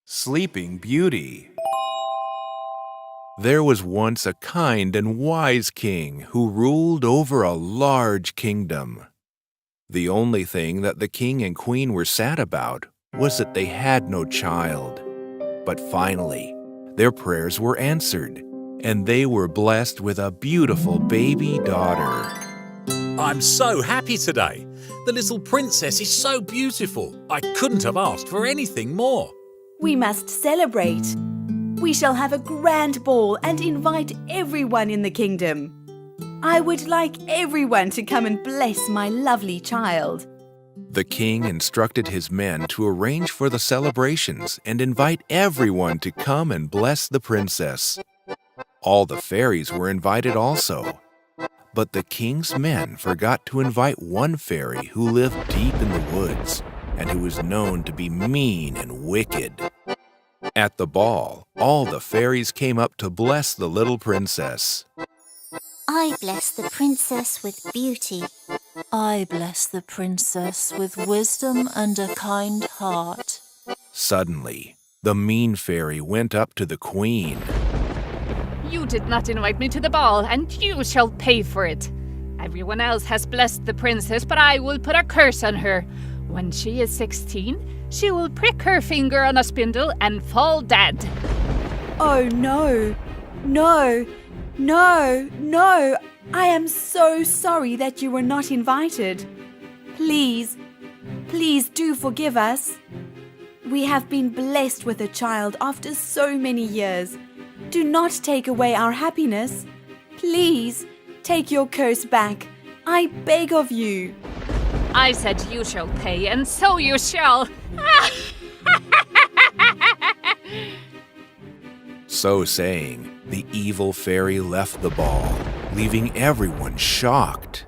Sleeping Beauty. There was once a kind and wise king who ruled over a large kingdom. The only thing that the king and queen were sad about was that they had no child. But finally, their prayers were answered, and they were blessed with a beautiful baby daughter. I'm so happy today. The little princess is so beautiful. I couldn't have asked for anything more. We must celebrate. We shall have a grand ball and invite everyone in the kingdom. I would like everyone to come and bless my lovely child. The king instructed his men to arrange for the celebrations and invite everyone to come and bless the princess. All the fairies were invited also. But the king's men forgot to invite one fairy who lived deep in the woods and who was known to be mean and wicked. At the ball, all the fairies came up to bless the little princess. I bless the princess with beauty. I bless the princess with wisdom and a kind heart. Suddenly, the mean fairy went up to the queen. You did not invite me to the ball, and you shall pay for it. Everyone else has blessed the princess, but I will put a curse on her. When she is 16, she will prick her finger on a spindle and fall dead. Oh no, no, no, no. I am so sorry that you were not invited. Please, please do forgive us. We have been blessed with a child after so many years. Do not take away our happiness. Please, take your curse back. I beg of you. I said you shall pay, and so you shall. So saying, the evil fairy left the ball, leaving everyone shocked.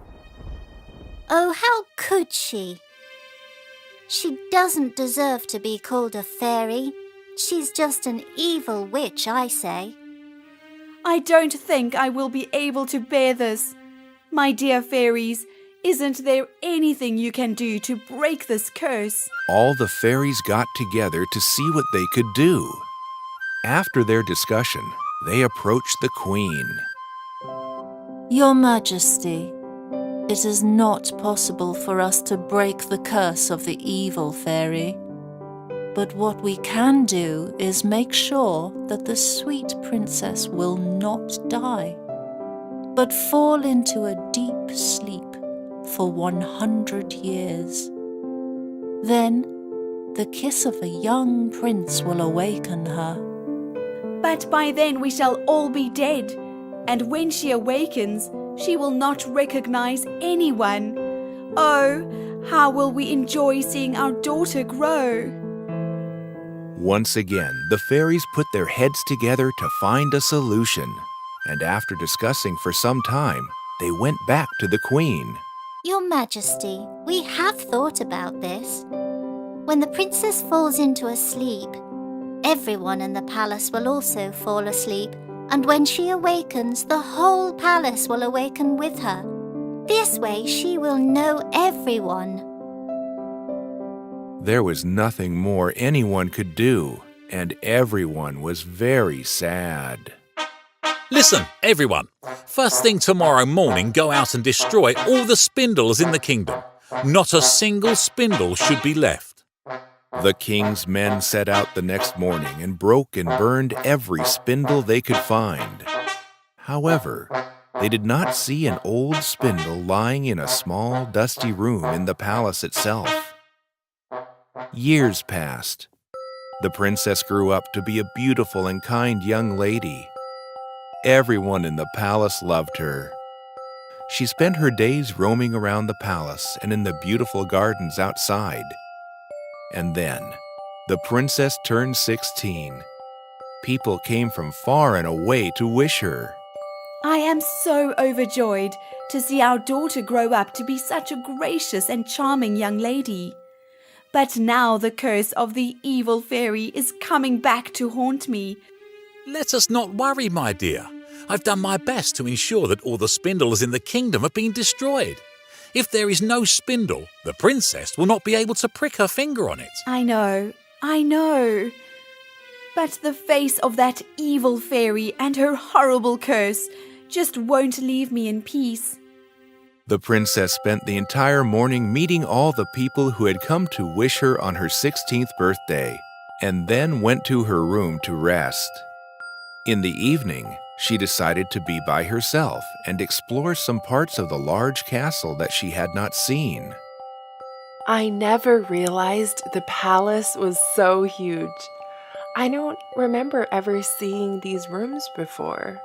Oh, how could she? She doesn't deserve to be called a fairy. She's just an evil witch, I say. I don't think I will be able to bear this. My dear fairies, isn't there anything you can do to break this curse? All the fairies got together to see what they could do. After their discussion, they approached the queen. Your Majesty, it is not possible for us to break the curse of the evil fairy. But what we can do is make sure that the sweet princess will not die, but fall into a deep sleep for 100 years. Then, the kiss of a young prince will awaken her. But by then we shall all be dead, and when she awakens, she will not recognize anyone. Oh, how will we enjoy seeing our daughter grow? Once again, the fairies put their heads together to find a solution, and after discussing for some time, they went back to the queen. Your Majesty, we have thought about this. When the princess falls into a sleep, everyone in the palace will also fall asleep, and when she awakens, the whole palace will awaken with her. This way she will know everyone. There was nothing more anyone could do, and everyone was very sad. Listen, everyone. First thing tomorrow morning, go out and destroy all the spindles in the kingdom. Not a single spindle should be left. The king's men set out the next morning and broke and burned every spindle they could find. However, they did not see an old spindle lying in a small, dusty room in the palace itself. Years passed. The princess grew up to be a beautiful and kind young lady. Everyone in the palace loved her. She spent her days roaming around the palace and in the beautiful gardens outside. And then, the princess turned 16. People came from far and away to wish her. I am so overjoyed to see our daughter grow up to be such a gracious and charming young lady. But now the curse of the evil fairy is coming back to haunt me. Let us not worry, my dear. I've done my best to ensure that all the spindles in the kingdom have been destroyed. If there is no spindle, the princess will not be able to prick her finger on it. I know. But the face of that evil fairy and her horrible curse just won't leave me in peace. The princess spent the entire morning meeting all the people who had come to wish her on her 16th birthday, and then went to her room to rest. In the evening, she decided to be by herself and explore some parts of the large castle that she had not seen. I never realized the palace was so huge. I don't remember ever seeing these rooms before.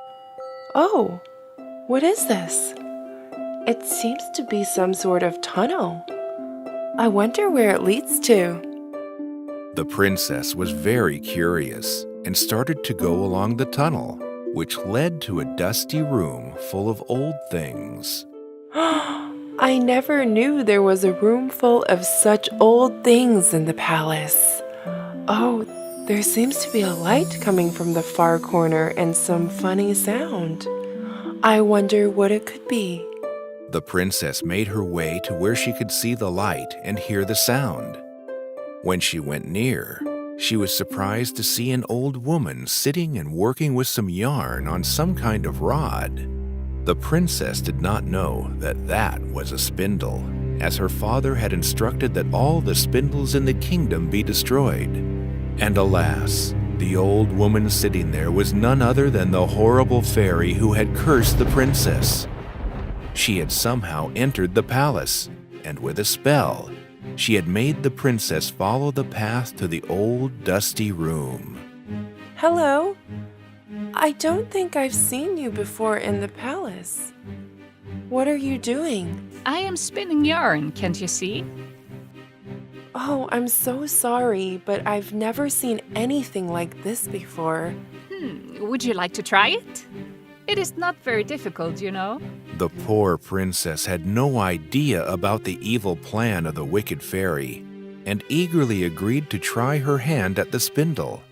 Oh, what is this? It seems to be some sort of tunnel. I wonder where it leads to. The princess was very curious and started to go along the tunnel, which led to a dusty room full of old things. I never knew there was a room full of such old things in the palace. Oh, there seems to be a light coming from the far corner and some funny sound. I wonder what it could be. The princess made her way to where she could see the light and hear the sound. When she went near, she was surprised to see an old woman sitting and working with some yarn on some kind of rod. The princess did not know that that was a spindle, as her father had instructed that all the spindles in the kingdom be destroyed. And alas, the old woman sitting there was none other than the horrible fairy who had cursed the princess. She had somehow entered the palace, and with a spell, she had made the princess follow the path to the old dusty room. Hello? I don't think I've seen you before in the palace. What are you doing? I am spinning yarn, can't you see? Oh, I'm so sorry, but I've never seen anything like this before. Would you like to try it? It is not very difficult, you know. The poor princess had no idea about the evil plan of the wicked fairy, and eagerly agreed to try her hand at the spindle.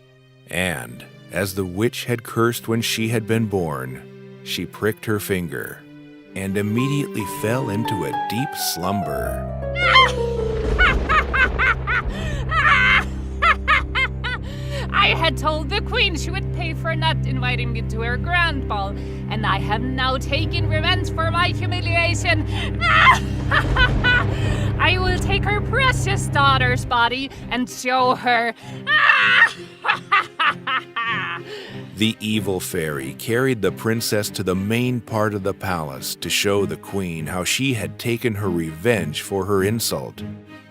And, as the witch had cursed when she had been born, she pricked her finger, and immediately fell into a deep slumber. I had told the queen she would pay for not inviting me to her grand ball, and I have now taken revenge for my humiliation. I will take her precious daughter's body and show her. The evil fairy carried the princess to the main part of the palace to show the queen how she had taken her revenge for her insult.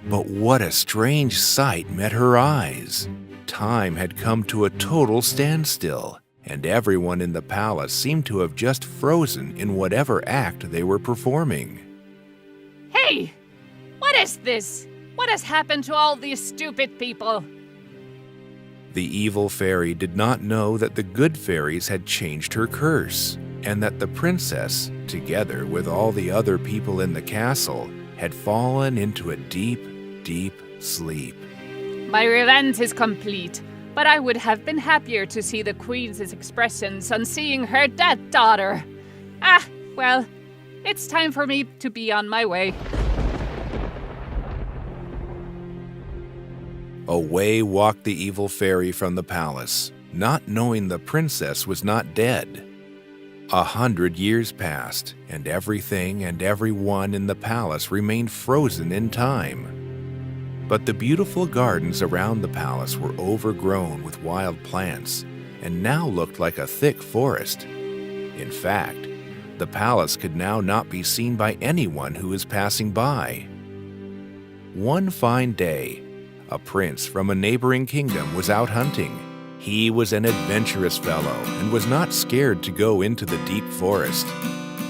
But what a strange sight met her eyes! Time had come to a total standstill, and everyone in the palace seemed to have just frozen in whatever act they were performing. Hey! What is this? What has happened to all these stupid people? The evil fairy did not know that the good fairies had changed her curse, and that the princess, together with all the other people in the castle, had fallen into a deep, deep sleep. My revenge is complete, but I would have been happier to see the queen's expressions on seeing her dead daughter. Well, it's time for me to be on my way. Away walked the evil fairy from the palace, not knowing the princess was not dead. 100 years passed, and everything and everyone in the palace remained frozen in time. But the beautiful gardens around the palace were overgrown with wild plants, and now looked like a thick forest. In fact, the palace could now not be seen by anyone who was passing by. One fine day, a prince from a neighboring kingdom was out hunting. He was an adventurous fellow and was not scared to go into the deep forest.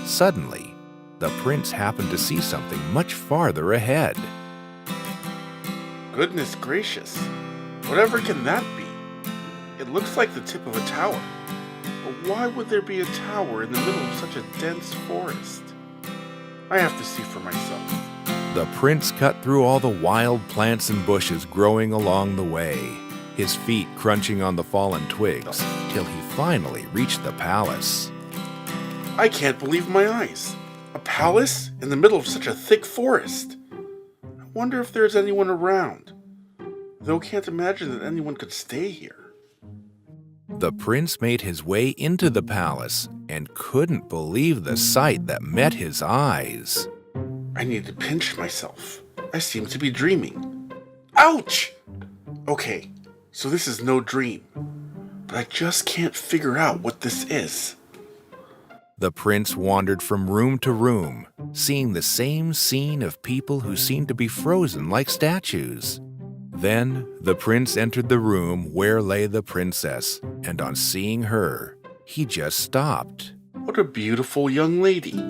Suddenly, the prince happened to see something much farther ahead. Goodness gracious, whatever can that be? It looks like the tip of a tower. But why would there be a tower in the middle of such a dense forest? I have to see for myself. The prince cut through all the wild plants and bushes growing along the way, his feet crunching on the fallen twigs, till he finally reached the palace. I can't believe my eyes. A palace in the middle of such a thick forest. I wonder if there's anyone around. Though can't imagine that anyone could stay here. The prince made his way into the palace and couldn't believe the sight that met his eyes. I need to pinch myself. I seem to be dreaming. Ouch! Okay, so this is no dream. But I just can't figure out what this is. The prince wandered from room to room, seeing the same scene of people who seemed to be frozen like statues. Then the prince entered the room where lay the princess, and on seeing her, he just stopped. What a beautiful young lady.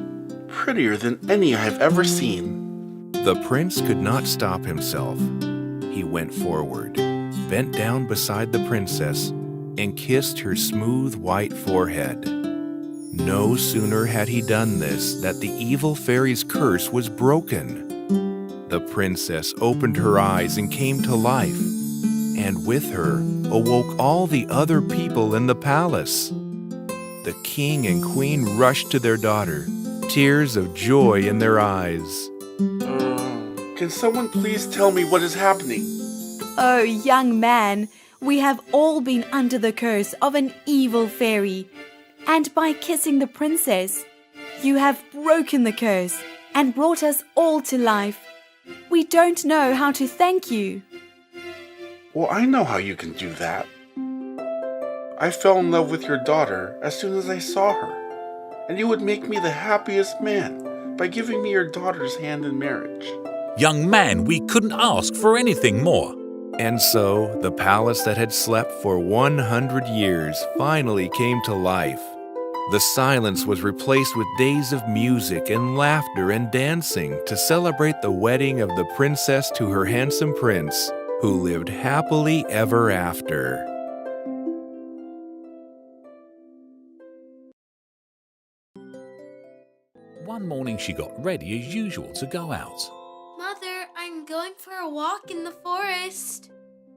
Prettier than any I have ever seen. The prince could not stop himself. He went forward, bent down beside the princess, and kissed her smooth white forehead. No sooner had he done this that the evil fairy's curse was broken. The princess opened her eyes and came to life, and with her awoke all the other people in the palace. The king and queen rushed to their daughter, tears of joy in their eyes. Can someone please tell me what is happening? Oh, young man, we have all been under the curse of an evil fairy. And by kissing the princess, you have broken the curse and brought us all to life. We don't know how to thank you. Well, I know how you can do that. I fell in love with your daughter as soon as I saw her, and you would make me the happiest man by giving me your daughter's hand in marriage. Young man, we couldn't ask for anything more. And so the palace that had slept for 100 years finally came to life. The silence was replaced with days of music and laughter and dancing to celebrate the wedding of the princess to her handsome prince, who lived happily ever after. One morning she got ready as usual to go out. Mother, I'm going for a walk in the forest.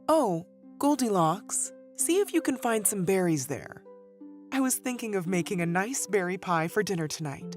Oh, Goldilocks, see if you can find some berries there. I was thinking of making a nice berry pie for dinner tonight.